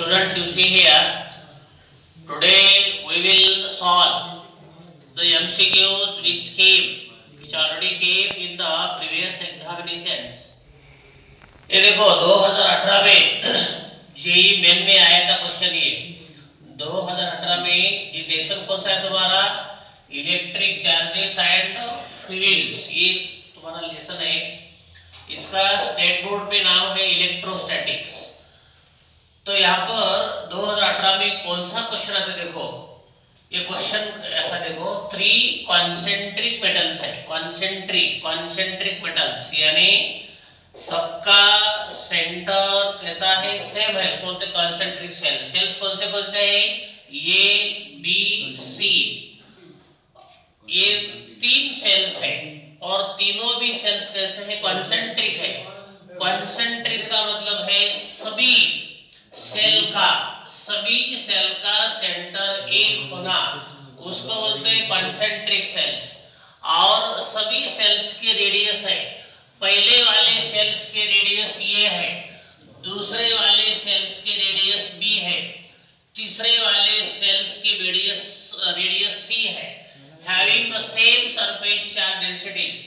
students, you see here, today we will solve the MCQs which already came in the previous examinations. ये देखो 2018 में JEE main में आया था question. ये 2018 में ये लेसन कौन सा है तुम्हारा? इलेक्ट्रिक चार्जेस एंड फील्ड्स, ये तुम्हारा लेसन है। इसका स्टेट बोर्ड पे नाम है इलेक्ट्रोस्टैटिक्स। तो यहाँ पर 2018 में कौन सा क्वेश्चन आता है? देखो ये क्वेश्चन ऐसा देखो, 3 कॉन्सेंट्रिक मेटल्स है। कॉन्सेंट्रिक मेटल्स यानी सबका सेंटर कैसा है? सेम है, इसको बोलते हैं कॉन्सेंट्रिक सेल। सेल्स कौन से है? ए बी सी, ये 3 सेल्स है और तीनों भी सेल्स कैसे है? कॉन्सेंट्रिक है। कॉन्सेंट्रिक का मतलब है सभी सेल का सेंटर एक होना, उसको बोलते हैं कॉन्सेंट्रिक सेल्स। और सभी सेल्स की रेडियस है, पहले वाले सेल्स के रेडियस ये है, दूसरे वाले सेल्स के रेडियस बी है, तीसरे वाले सेल्स की रेडियस सी है। Having the same surface charge densities,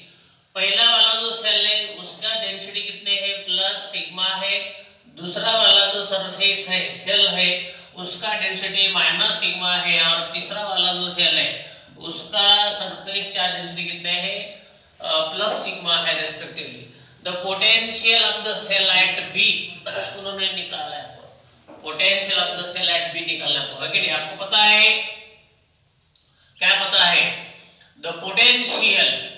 पहला वाला जो सेल है उसका डेंसिटी कितने है? प्लस सिग्मा है। दूसरा वाला जो सरफेस है सेल है उसका डेंसिटी माइनस सिग्मा है। और तीसरा वाला जो सेल है उसका सरफेस चार्ज डेंसिटी कितने है? प्लस सिग्मा है respectively. The potential of the cell at B उन्होंने निकाला है, potential of the cell at B निकालना है कि नहीं? आपको पता है, क्या पता है? The potential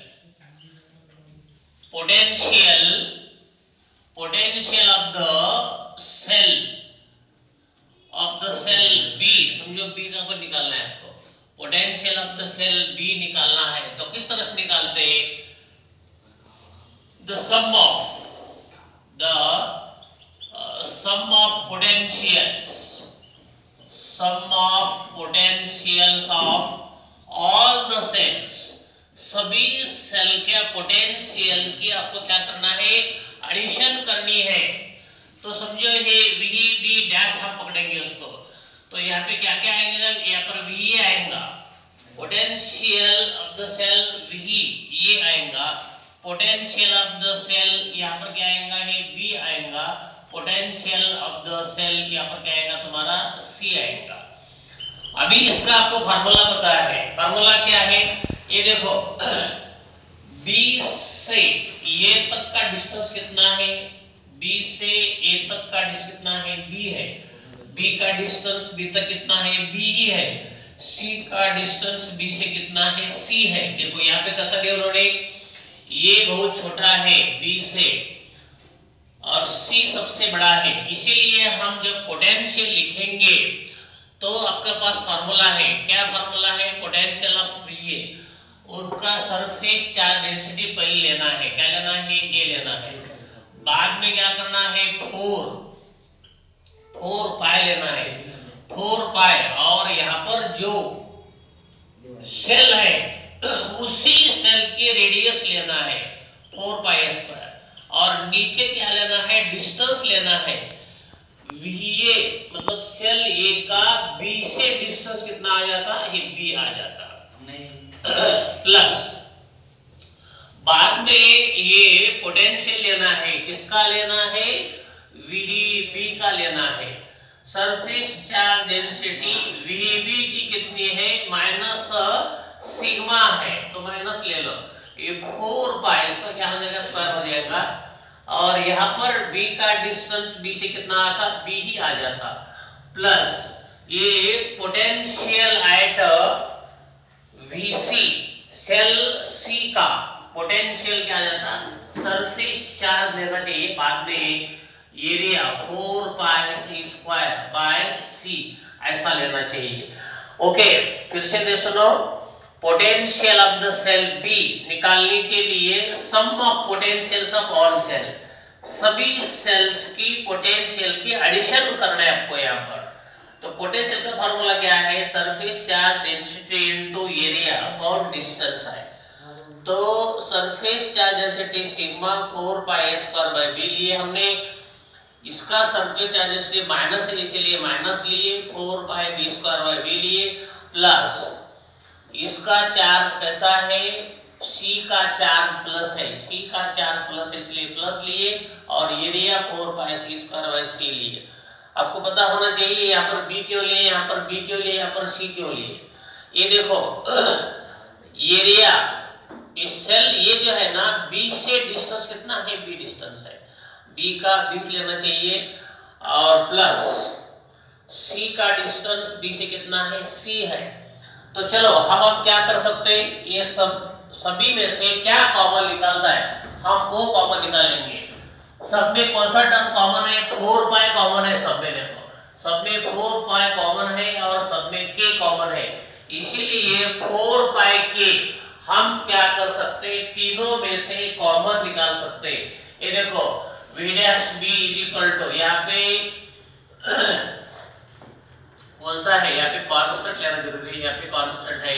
of the cell B, समझो बी का पर निकालना है आपको। Potential of the cell B निकालना है तो किस तरह से निकालते हैं? The sum of potentials of all the cells, सभी सेल के पोटेंशियल की आपको क्या करना है? एडिशन करनी है। तो समझो ये वी डी डैश हम पकड़ेंगे उसको, तो यहाँ पे क्या क्या आएगा? यहाँ पर वी आएगा, potential of the cell V ये आएगा, पोटेंशियल ऑफ द सेल यहाँ पर क्या आएगा? ये बी आएगा, पोटेंशियल ऑफ द सेल यहाँ पर क्या आएगा? तुम्हारा सी आएगा। अभी इसका आपको फार्मूला पता है। फार्मूला क्या है? ये देखो, बी से ए तक का डिस्टेंस कितना है? बी से ए तक का डिस्टेंस कितना है? बी है। बी का डिस्टेंस बी तक कितना है? बी ही है। सी का डिस्टेंस बी से कितना है? सी है। देखो यहाँ पे कैसा दिया उन्होंने, ये बहुत छोटा है बी से और सी सबसे बड़ा है, इसीलिए हम जब पोटेंशियल लिखेंगे तो आपके पास फार्मूला है। क्या फार्मूला है? पोटेंशियल ऑफ वी, उनका सरफेस चार्ज डेंसिटी पहले लेना है। क्या लेना है? ये लेना है। बाद में क्या करना है? 4 पाई लेना है, 4 पाई। और यहाँ पर जो सेल है उसी सेल की रेडियस लेना है 4 पाई स्क्वायर। और नीचे क्या लेना है? डिस्टेंस लेना है। वीए मतलब सेल ए का बी से डिस्टेंस कितना आ जाता? ये बी आ जाता प्लस बाद में ये पोटेंशियल लेना है। किसका लेना है? वीबी का लेना है। सरफेस चार्ज डेंसिटी वीबी की कितनी है? माइनस सिग्मा है, तो माइनस ले लो। ये 4 पाई, इसका क्या हो जाएगा? स्क्वायर हो जाएगा। और यहाँ पर बी का डिस्टेंस बी से कितना आता? बी ही आ जाता प्लस ये पोटेंशियल एट वीसी, सेल सी का पोटेंशियल क्या जाता? सरफेस चार्ज लेना चाहिए बाद में, area 4 pi C square by C ऐसा लेना चाहिए। ओके, फिर से दे सुनो। पोटेंशियल ऑफ द सेल बी निकालने के लिए sum of potentials of all cell, सभी सेल्स की पोटेंशियल की एडिशन करना है आपको यहाँ पर। तो पोटेंशियल का फार्मूला क्या है? Surface charge density into area upon distance है। तो surface charge density sigma 4 pi square by B लिए हमने। इसका सरफेस चार्जेस लिए माइनस है, इसीलिए माइनस लिए, 4 पाई बी स्क्वायर बाई बी लिए, प्लस इसका चार्ज कैसा है, सी का चार्ज प्लस है, सी का चार्ज प्लस है इसलिए प्लस लिए, और area 4 pi C square by C लिए। आपको पता होना चाहिए यहाँ पर बी क्यों लिए, यहाँ पर बी क्यों लिए, यहाँ पर सी क्यों लिए। ये देखो एरिया इस सेल ये जो है ना बी से डिस्टेंस कितना है, बी डिस्टेंस है, बी का 20 लेना चाहिए, और प्लस सी का डिस्टेंस बी से कितना है, सी है। तो चलो हम अब क्या कर सकते हैं, ये सभी में से क्या कॉमन निकलता है, हम वो कॉमन निकालेंगे। सब में कौन सा टर्म कॉमन है, 4 पाई कॉमन है सब में, देखो सब में 4 पाई कॉमन है और सब में के कॉमन है, इसीलिए 4 पाई के हम क्या कर सकते हैं, तीनों में से कॉमन निकाल सकते हैं। ये देखो v dash b equal to यहाँ पे कौन सा है, यहाँ पे कांस्टेंट लेना जरूरी है, यहाँ पे कांस्टेंट है,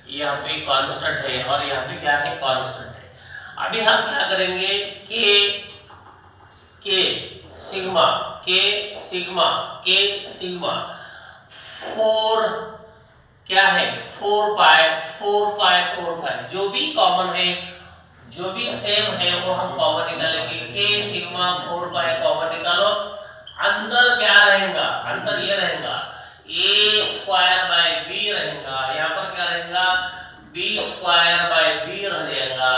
यहाँ पे कांस्टेंट है, और यहाँ पे क्या है, कांस्टेंट है। अभी हम क्या करेंगे, के सिग्मा 4 क्या है, 4 पाई जो भी कॉमन है, जो भी सेम है वो हम कॉमन निकालेंगे। के सिग्मा 4 पाई कॉमन निकालो, अंदर क्या रहेगा, अंदर ये रहेगा a स्क्वायर बाय b रहेगा, यहाँ पर क्या रहेगा b स्क्वायर बाय b रह जाएगा,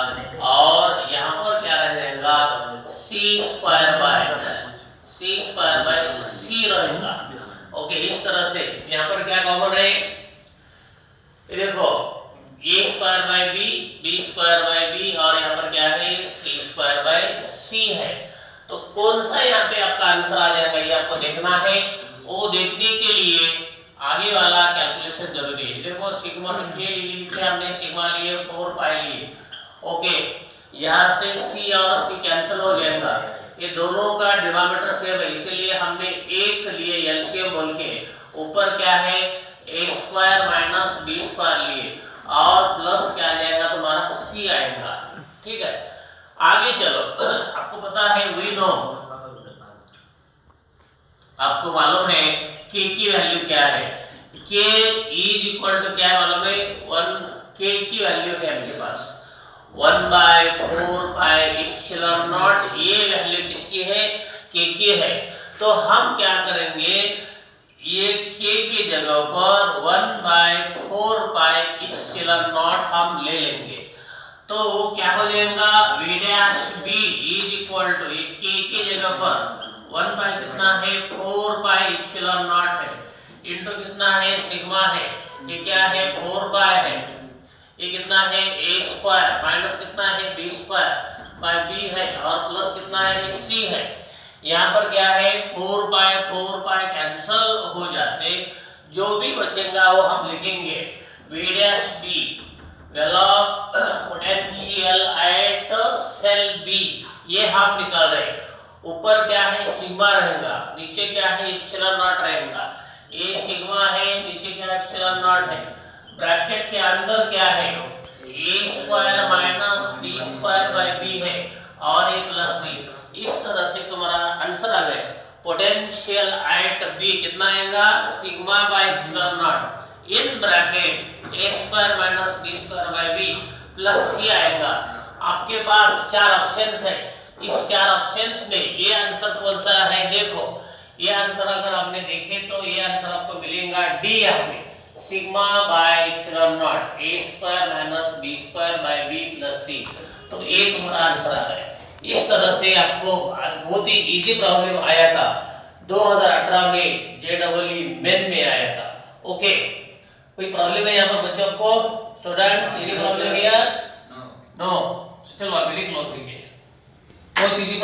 और यहाँ पर क्या रह जाएगा c स्क्वायर बाय c रहेगा। ओके, इस तरह से यहाँ पर क्या कॉमन है, देखो a square by b square by b, और यहाँ पर क्या है c स्क्वायर बाय c है। तो कौन सा यहाँ पे आपका आंसर आ जाएगा ये आपको देखना है, वो देखने के लिए आगे वाला कैलकुलेशन जरूरी है। देखो सिग्मा के लिए हमने सिग्मा लिए 4 पाई लिए, ओके, यहाँ से c और c कैंसिल हो जाएगा, ये दोनों का डिनोमिनेटर सेम है, इसलिए हमने एक लिए एलसीएम बोल के, ऊपर क्या है a square minus b square लिए, और प्लस क्या आ जाएगा तुम्हारा c आएगा। ठीक है, आगे चलो, आपको पता है वी नो, आपको मालूम है k की वैल्यू क्या है, k इज इक्वल टू क्या मालूम है, 1 k की वैल्यू है आपके पास 1/4 पाई एप्सिलॉन नॉट, ये वैल्यू किसकी है, k की है। तो हम क्या करेंगे, ये k की जगह पर 1/4 पाई एप्सिलॉन नॉट हम ले लेंगे, तो क्या हो जाएगा v dash b is equal to k की जगह पर 1 पाई कितना है 4 पाई एप्सिलॉन नॉट है, इनटू कितना है सिग्मा है, ये क्या है 4 पाई है, ये कितना है a स्क्वायर माइनस कितना है b स्क्वायर बाय b है, और प्लस कितना है c है। यहाँ पर क्या है 4 पाई कैंसिल हो जाते, जो भी बचेगा वो हम लिखेंगे v dash b value of potential at cell b, ये हम निकाल रहे हैं। ऊपर क्या है सिग्मा रहेगा, नीचे क्या है एप्सिलॉन नॉट रहेगा, ये सिग्मा है, नीचे क्या एप्सिलॉन नॉट है, ब्रैकेट के अंदर क्या है a square minus b square by b है, और ये प्लस c। इस तरह से तुम्हारा आंसर आ गया, पोटेंशियल एट b कितना आएगा sigma by epsilon not in bracket a square minus b square by b plus c आएगा। आपके पास 4 ऑप्शंस है, इस 4 ऑप्शंस में ये आंसर कौन सा है, देखो ये आंसर अगर आपने देखे तो ये आंसर आपको मिलेगा डी, यहाँ पे sigma by epsilon not a square minus b square by b plus c, तो ये तुम्हारा आंसर आ गया। इस तरह से आपको बहुत ही इजी प्रॉब्लम आया था 2018 में JEE मेन में आया था। ओके, कोई प्रॉब्लम है यहाँ पर बच्चों को, students any problem here? No, चलो अभी लिख लो, बहुत इजी।